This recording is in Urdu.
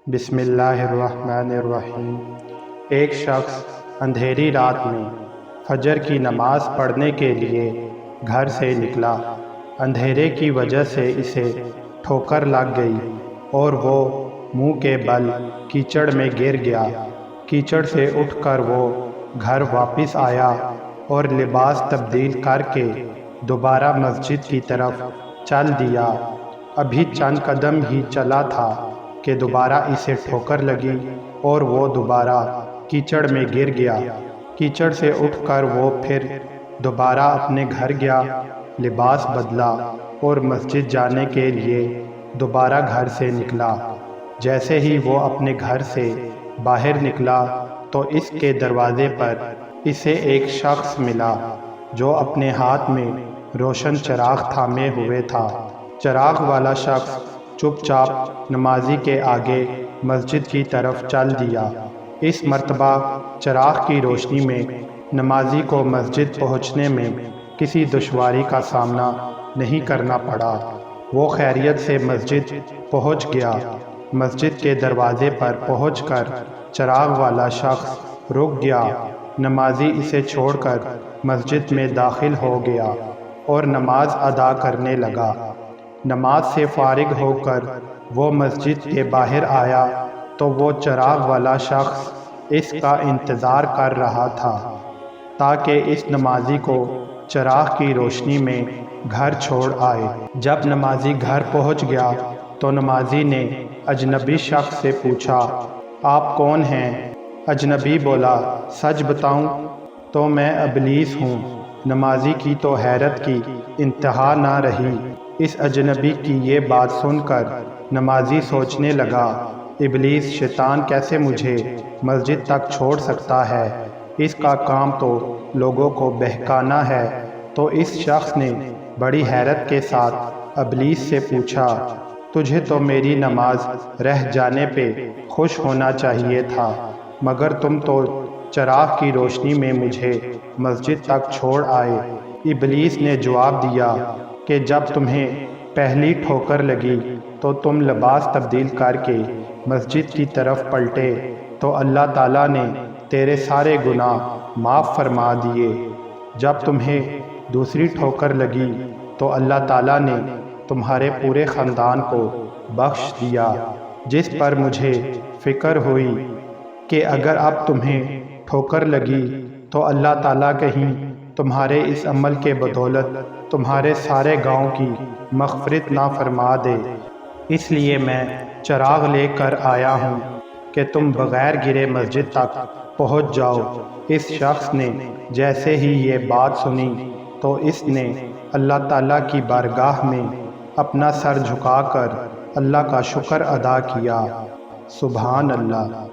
بسم اللہ الرحمن الرحیم۔ ایک شخص اندھیری رات میں فجر کی نماز پڑھنے کے لیے گھر سے نکلا۔ اندھیرے کی وجہ سے اسے ٹھوکر لگ گئی اور وہ منہ کے بل کیچڑ میں گر گیا۔ کیچڑ سے اٹھ کر وہ گھر واپس آیا اور لباس تبدیل کر کے دوبارہ مسجد کی طرف چل دیا۔ ابھی چند قدم ہی چلا تھا کہ دوبارہ اسے ٹھوکر لگی اور وہ دوبارہ کیچڑ میں گر گیا۔ کیچڑ سے اٹھ کر وہ پھر دوبارہ اپنے گھر گیا، لباس بدلا اور مسجد جانے کے لیے دوبارہ گھر سے نکلا۔ جیسے ہی وہ اپنے گھر سے باہر نکلا تو اس کے دروازے پر اسے ایک شخص ملا جو اپنے ہاتھ میں روشن چراغ تھامے ہوئے تھا۔ چراغ والا شخص چپ چاپ نمازی کے آگے مسجد کی طرف چل دیا۔ اس مرتبہ چراغ کی روشنی میں نمازی کو مسجد پہنچنے میں کسی دشواری کا سامنا نہیں کرنا پڑا۔ وہ خیریت سے مسجد پہنچ گیا۔ مسجد کے دروازے پر پہنچ کر چراغ والا شخص رک گیا۔ نمازی اسے چھوڑ کر مسجد میں داخل ہو گیا اور نماز ادا کرنے لگا۔ نماز سے فارغ ہو کر وہ مسجد کے باہر آیا تو وہ چراغ والا شخص اس کا انتظار کر رہا تھا تاکہ اس نمازی کو چراغ کی روشنی میں گھر چھوڑ آئے۔ جب نمازی گھر پہنچ گیا تو نمازی نے اجنبی شخص سے پوچھا، آپ کون ہیں؟ اجنبی بولا، سچ بتاؤں تو میں ابلیس ہوں۔ نمازی کی تو حیرت کی انتہا نہ رہی۔ اس اجنبی کی یہ بات سن کر نمازی سوچنے لگا، ابلیس شیطان کیسے مجھے مسجد تک چھوڑ سکتا ہے؟ اس کا کام تو لوگوں کو بہکانا ہے۔ تو اس شخص نے بڑی حیرت کے ساتھ ابلیس سے پوچھا، تجھے تو میری نماز رہ جانے پہ خوش ہونا چاہیے تھا، مگر تم تو چراغ کی روشنی میں مجھے مسجد تک چھوڑ آئے۔ ابلیس نے جواب دیا کہ جب تمہیں پہلی ٹھوکر لگی تو تم لباس تبدیل کر کے مسجد کی طرف پلٹے تو اللہ تعالیٰ نے تیرے سارے گناہ معاف فرما دیے۔ جب تمہیں دوسری ٹھوکر لگی تو اللہ تعالیٰ نے تمہارے پورے خاندان کو بخش دیا، جس پر مجھے فکر ہوئی کہ اگر اب تمہیں ٹھوکر لگی تو اللہ تعالیٰ کہیں تمہارے اس عمل کے بدولت تمہارے سارے گاؤں کی مغفرت نہ فرما دے۔ اس لیے میں چراغ لے کر آیا ہوں کہ تم بغیر گرے مسجد تک پہنچ جاؤ۔ اس شخص نے جیسے ہی یہ بات سنی تو اس نے اللہ تعالیٰ کی بارگاہ میں اپنا سر جھکا کر اللہ کا شکر ادا کیا۔ سبحان اللہ۔